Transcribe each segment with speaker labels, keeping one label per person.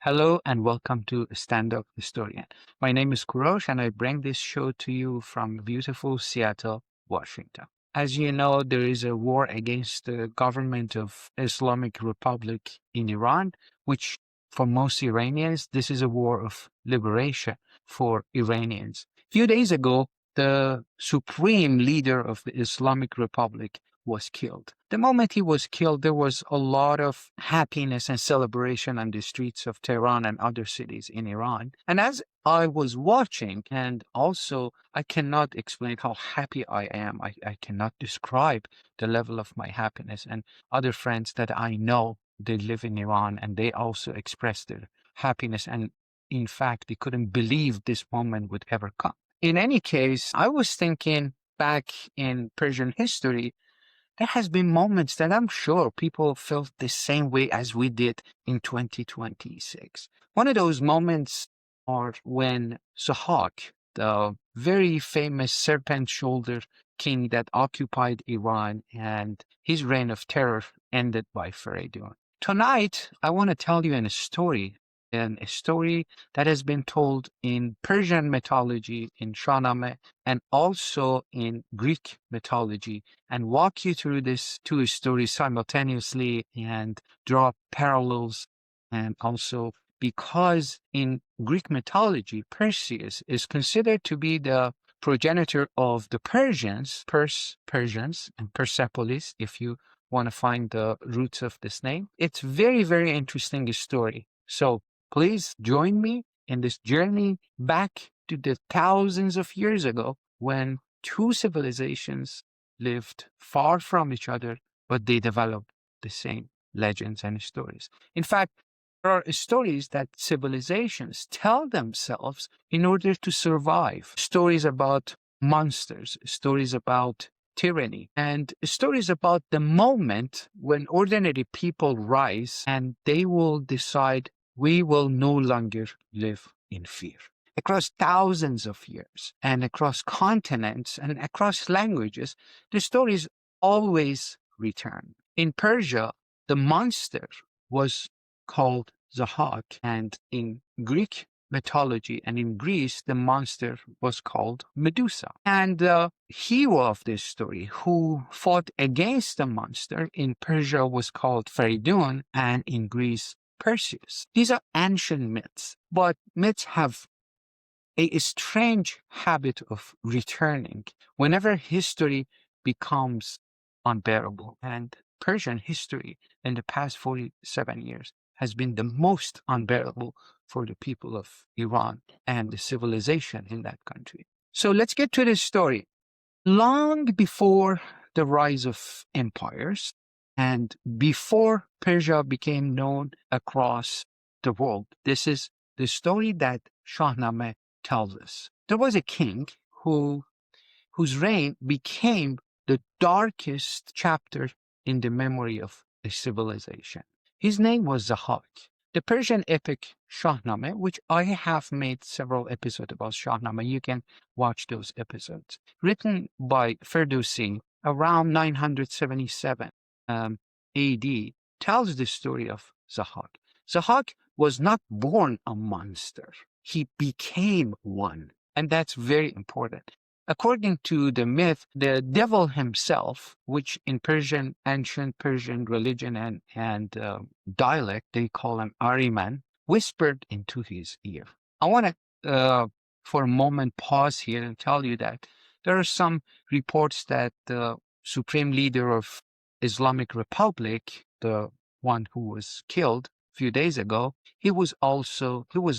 Speaker 1: Hello and welcome to Stand Up Historian. My name is Kurosh and I bring this show to you from beautiful Seattle, Washington. As you know, there is a war against the government of Islamic Republic in Iran, which for most Iranians, this is a war of liberation for Iranians. A few days ago, the supreme leader of the Islamic Republic was killed. The moment he was killed, there was a lot of happiness and celebration on the streets of Tehran and other cities in Iran. And as I was watching, and also I cannot explain how happy I am. I cannot describe the level of my happiness. And other friends that I know, they live in Iran and they also express their happiness. And in fact, they couldn't believe this moment would ever come. In any case, I was thinking back in Persian history, there has been moments that I'm sure people felt the same way as we did in 2026. One of those moments are when Zahak, the very famous serpent-shouldered king that occupied Iran, and his reign of terror ended by Fereydoun. Tonight, I want to tell you a story, and a story that has been told in Persian mythology, in Shahnameh, and also in Greek mythology, and walk you through these two stories simultaneously and draw parallels. And also, because in Greek mythology, Perseus is considered to be the progenitor of the Persians, Persians, and Persepolis, if you want to find the roots of this name. It's very, very interesting story. So please join me in this journey back to the thousands of years ago when two civilizations lived far from each other, but they developed the same legends and stories. In fact, there are stories that civilizations tell themselves in order to survive. Stories about monsters, stories about tyranny, and stories about the moment when ordinary people rise and they will decide we will no longer live in fear. Across thousands of years and across continents and across languages, the stories always return. In Persia, the monster was called Zahak, and in Greek mythology and in Greece, the monster was called Medusa. And the hero of this story who fought against the monster in Persia was called Fereydoun, and in Greece, Perseus. These are ancient myths, but myths have a strange habit of returning whenever history becomes unbearable. And Persian history in the past 47 years has been the most unbearable for the people of Iran and the civilization in that country. So let's get to this story. Long before the rise of empires and before Persia became known across the world, this is the story that Shahnameh tells us. There was a king whose reign became the darkest chapter in the memory of a civilization. His name was Zahak. The Persian epic Shahnameh, which I have made several episodes about Shahnameh, you can watch those episodes, written by Fereydoun around 977 AD, tells the story of Zahak. Zahak was not born a monster. He became one. And that's very important. According to the myth, the devil himself, which in Persian, ancient Persian religion and dialect, they call him Ahriman, whispered into his ear. I want to, for a moment, pause here and tell you that there are some reports that the supreme leader of Islamic Republic, the one who was killed few days ago, he was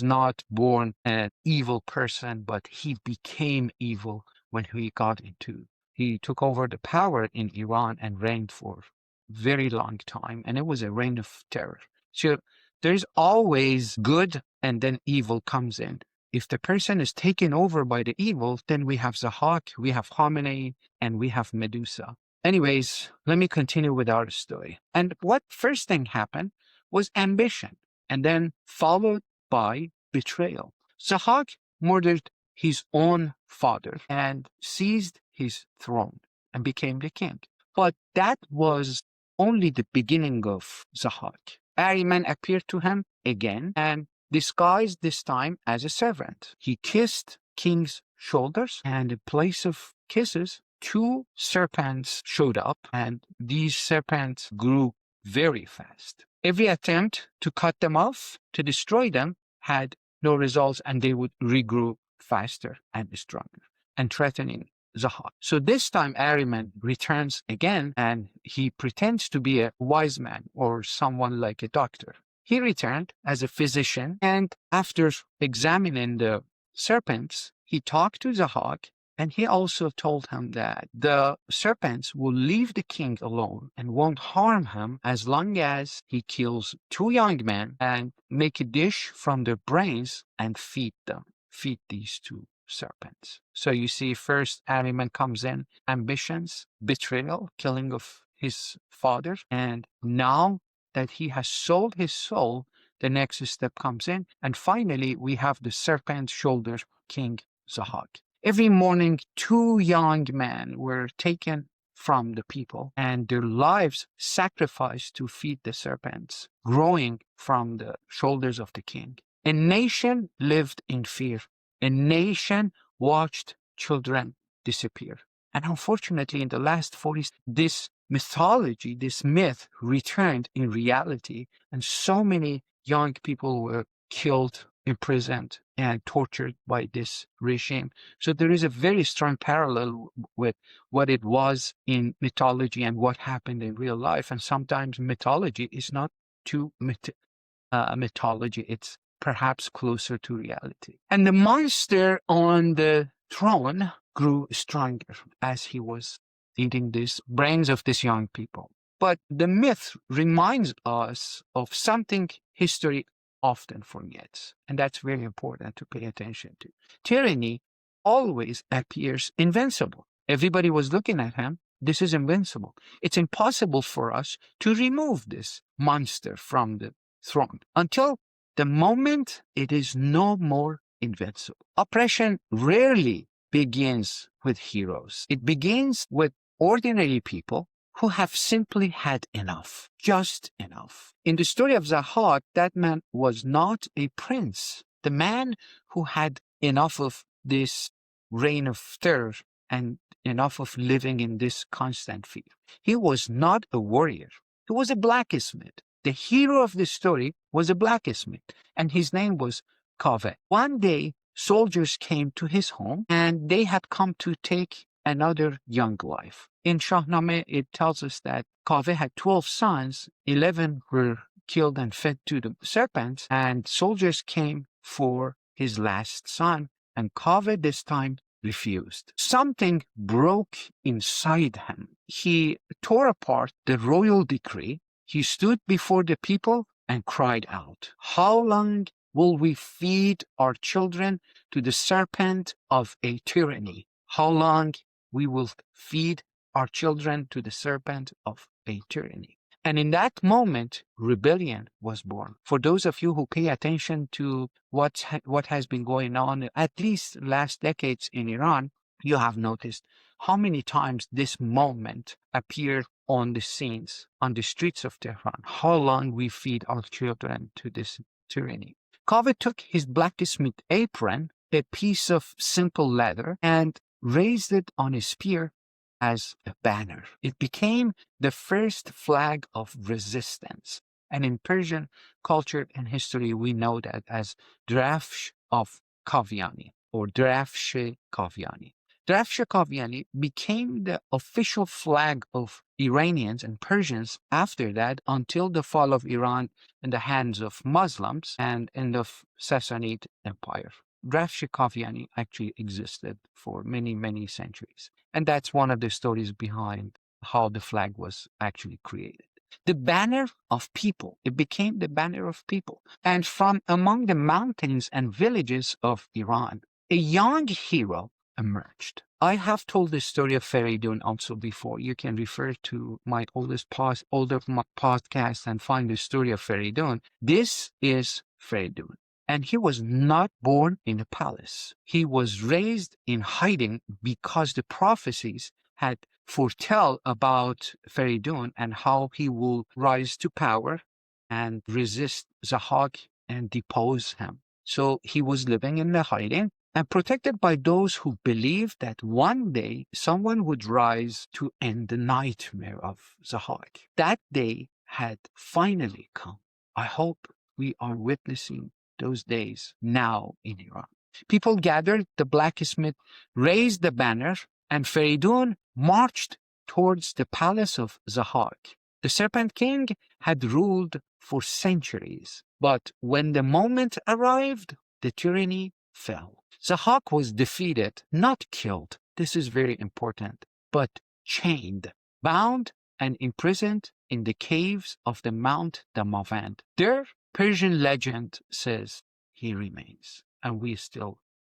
Speaker 1: not born an evil person, but he became evil when he took over the power in Iran and reigned for a very long time. And it was a reign of terror. So there's always good and then evil comes in. If the person is taken over by the evil, then we have Zahak, we have Khamenie, and we have Medusa. Anyways, let me continue with our story. And what first thing happened was ambition, and then followed by betrayal. Zahak murdered his own father and seized his throne and became the king. But that was only the beginning of Zahak. Ahriman appeared to him again and disguised this time as a servant. He kissed king's shoulders, and in place of kisses, two serpents showed up, and these serpents grew very fast. Every attempt to cut them off, to destroy them, had no results, and they would regrow faster and stronger and threatening Zahak. So this time Ahriman returns again, and he pretends to be a wise man or someone like a doctor. He returned as a physician, and after examining the serpents, he talked to Zahak, and he also told him that the serpents will leave the king alone and won't harm him as long as he kills two young men and make a dish from their brains and feed them, feed these two serpents. So you see, first Ahriman comes in, ambitions, betrayal, killing of his father, and now that he has sold his soul, the next step comes in, and finally we have the serpent shoulder king Zahak. Every morning, two young men were taken from the people and their lives sacrificed to feed the serpents, growing from the shoulders of the king. A nation lived in fear. A nation watched children disappear. And unfortunately, in the last 40s, this mythology, this myth returned in reality, and so many young people were killed, imprisoned, and tortured by this regime. So there is a very strong parallel with what it was in mythology and what happened in real life. And sometimes mythology is not too mythology, it's perhaps closer to reality. And the monster on the throne grew stronger as he was eating these brains of these young people. But the myth reminds us of something history often forgets, and that's very important to pay attention to. Tyranny always appears invincible. Everybody was looking at him. This is invincible. It's impossible for us to remove this monster from the throne until the moment it is no more invincible. Oppression rarely begins with heroes. It begins with ordinary people who have simply had enough, just enough. In the story of Zahak, that man was not a prince. The man who had enough of this reign of terror and enough of living in this constant fear. He was not a warrior. He was a blacksmith. The hero of the story was a blacksmith, and his name was Kaveh. One day, soldiers came to his home, and they had come to take another young wife. In Shahnameh, it tells us that Kaveh had 12 sons, 11 were killed and fed to the serpents, and soldiers came for his last son, and Kaveh this time refused. Something broke inside him. He tore apart the royal decree. He stood before the people and cried out, "How long will we feed our children to the serpent of a tyranny? How long we will feed our children to the serpent of a tyranny?" And in that moment, rebellion was born. For those of you who pay attention to what has been going on, at least last decades in Iran, you have noticed how many times this moment appeared on the scenes, on the streets of Tehran. How long we feed our children to this tyranny. Kaveh took his blacksmith apron, a piece of simple leather, and raised it on a spear as a banner. It became the first flag of resistance. And in Persian culture and history, we know that as Drafsh of Kaviani or Drafsh Kaviani. Drafsh Kaviani became the official flag of Iranians and Persians after that until the fall of Iran in the hands of Muslims and in the Sassanid Empire. Drafsh Kaviani actually existed for many, many centuries. And that's one of the stories behind how the flag was actually created. The banner of people, it became the banner of people. And from among the mountains and villages of Iran, a young hero emerged. I have told the story of Fereydoun also before. You can refer to my older podcast and find the story of Fereydoun. This is Fereydoun. And he was not born in a palace. He was raised in hiding because the prophecies had foretell about Fereydoun and how he will rise to power and resist Zahak and depose him. So he was living in the hiding and protected by those who believed that one day someone would rise to end the nightmare of Zahak. That day had finally come. I hope we are witnessing those days now in Iran. People gathered, the blacksmith raised the banner, and Fereydoun marched towards the palace of Zahak. The Serpent King had ruled for centuries, but when the moment arrived, the tyranny fell. Zahak was defeated, not killed, this is very important, but chained, bound, and imprisoned in the caves of the Mount Damavand. There, Persian legend says he remains. And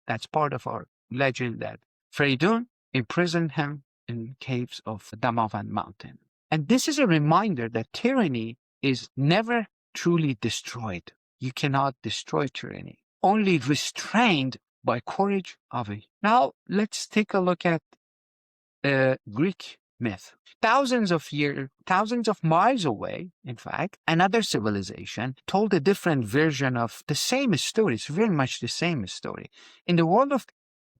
Speaker 1: that's part of our legend, that Fereydoun imprisoned him in caves of Damavand mountain. And this is a reminder that tyranny is never truly destroyed. You cannot destroy tyranny, only restrained by courage of it. Now, let's take a look at Greek myth. Thousands of miles away, in fact, another civilization told a different version of the same story. It's very much the same story. In the world of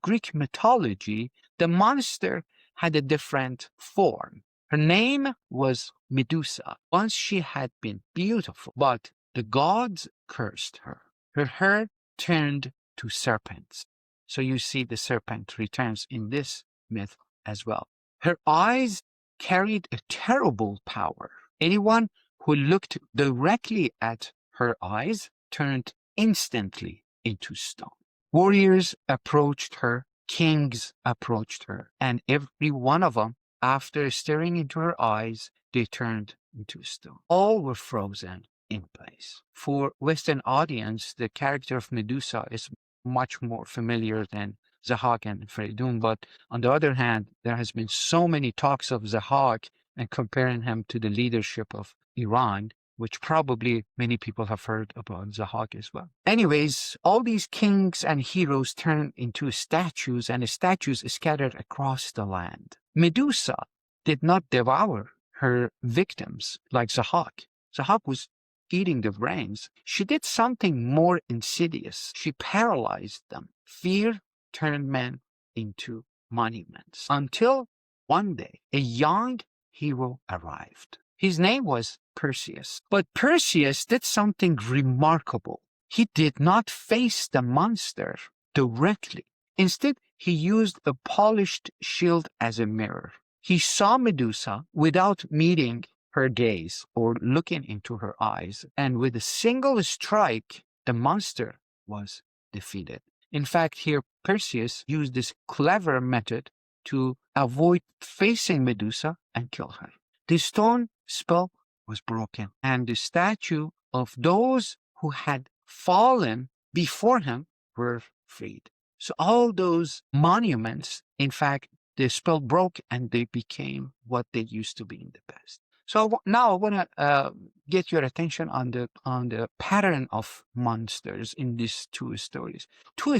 Speaker 1: Greek mythology, the monster had a different form. Her name was Medusa. Once she had been beautiful, but the gods cursed her. Her hair turned to serpents. So you see the serpent returns in this myth as well. Her eyes carried a terrible power. Anyone who looked directly at her eyes turned instantly into stone. Warriors approached her, kings approached her, and every one of them, after staring into her eyes, they turned into stone. All were frozen in place. For Western audience, the character of Medusa is much more familiar than Zahak and Fereydoun, but on the other hand, there has been so many talks of Zahak and comparing him to the leadership of Iran, which probably many people have heard about Zahak as well. Anyways, all these kings and heroes turned into statues, and the statues scattered across the land. Medusa did not devour her victims like Zahak. Zahak was eating the brains. She did something more insidious. She paralyzed them. Fear turned men into monuments, until one day a young hero arrived. His name was Perseus. But Perseus did something remarkable. He did not face the monster directly. Instead, he used a polished shield as a mirror. He saw Medusa without meeting her gaze or looking into her eyes, and with a single strike, the monster was defeated. In fact, here Perseus used this clever method to avoid facing Medusa and kill her. The stone spell was broken, and the statue of those who had fallen before him were freed. So all those monuments, in fact, the spell broke and they became what they used to be in the past. So now I want to get your attention on the pattern of monsters in these two stories. Two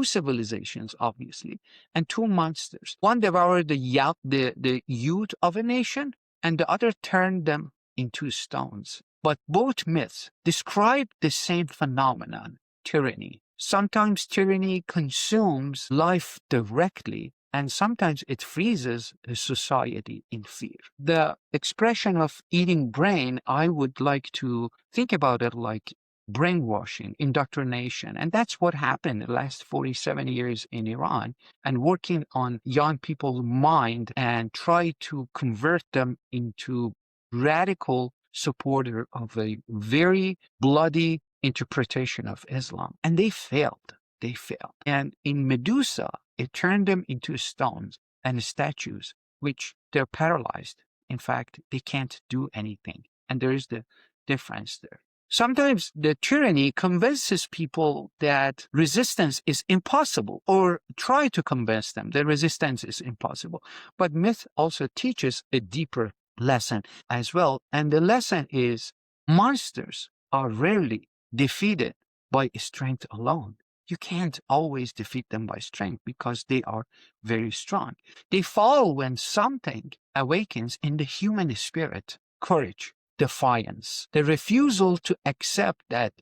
Speaker 1: civilizations, obviously, and two monsters. One devoured the youth of a nation, and the other turned them into stones. But both myths describe the same phenomenon, tyranny. Sometimes tyranny consumes life directly, and sometimes it freezes a society in fear. The expression of eating brain, I would like to think about it like brainwashing, indoctrination. And that's what happened the last 47 years in Iran, and working on young people's mind and try to convert them into radical supporter of a very bloody interpretation of Islam. And they failed. They failed. And in Medusa, it turned them into stones and statues, which they're paralyzed. In fact, they can't do anything. And there is the difference there. Sometimes the tyranny convinces people that resistance is impossible, or try to convince them that resistance is impossible. But myth also teaches a deeper lesson as well. And the lesson is monsters are rarely defeated by strength alone. You can't always defeat them by strength because they are very strong. They fall when something awakens in the human spirit: courage, defiance, the refusal to accept that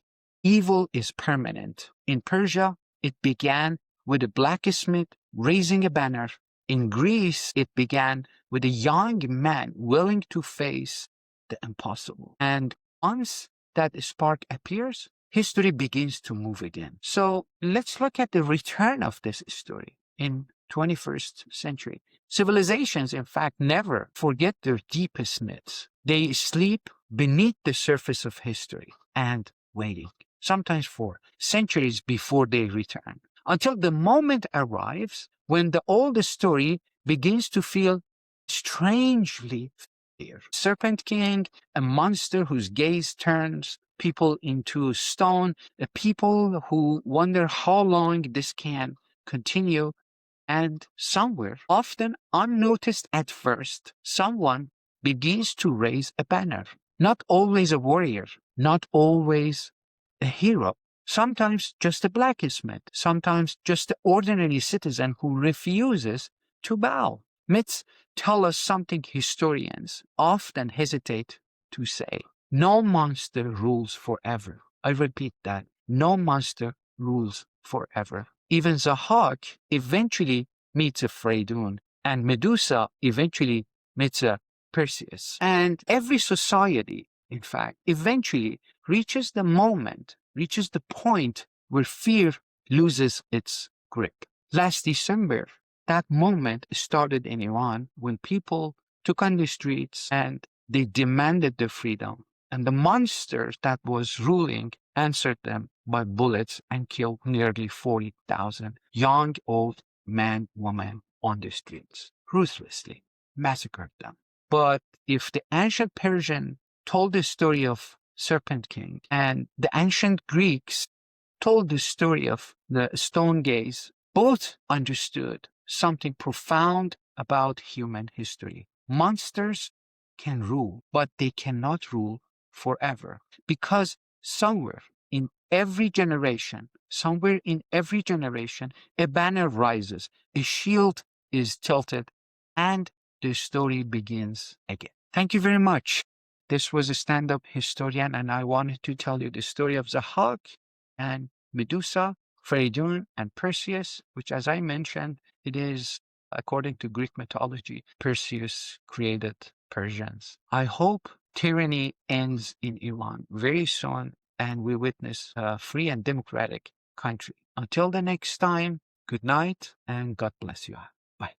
Speaker 1: Evil is permanent. In Persia, it began with a blacksmith raising a banner. In Greece, it began with a young man willing to face the impossible. And once that spark appears, history begins to move again. So let's look at the return of this story in 21st century. Civilizations, in fact, never forget their deepest myths. They sleep beneath the surface of history and waiting, sometimes for centuries before they return, until the moment arrives when the old story begins to feel strangely familiar. Serpent King, a monster whose gaze turns people into stone, a people who wonder how long this can continue, and somewhere, often unnoticed at first, someone begins to raise a banner. Not always a warrior, not always a hero, sometimes just a blacksmith, sometimes just an ordinary citizen who refuses to bow. Myths tell us something historians often hesitate to say. No monster rules forever. I repeat that. No monster rules forever. Even Zahak eventually meets a Fereydoun, and Medusa eventually meets a Perseus. And every society, in fact, eventually reaches the point where fear loses its grip. Last December, that moment started in Iran when people took on the streets and they demanded their freedom. And the monster that was ruling answered them by bullets and killed nearly 40,000 young, old, man, woman on the streets, ruthlessly massacred them. But if the ancient Persian told the story of Serpent King and the ancient Greeks told the story of the stone gaze, both understood something profound about human history. Monsters can rule, but they cannot rule forever, because somewhere in every generation, a banner rises, a shield is tilted, and the story begins again. Thank you very much. This was a stand-up historian, and I wanted to tell you the story of Zahak and Medusa, Fereydoun, and Perseus, which, as I mentioned, it is, according to Greek mythology, Perseus created Persians. I hope tyranny ends in Iran very soon and we witness a free and democratic country. Until the next time, good night and God bless you. Bye.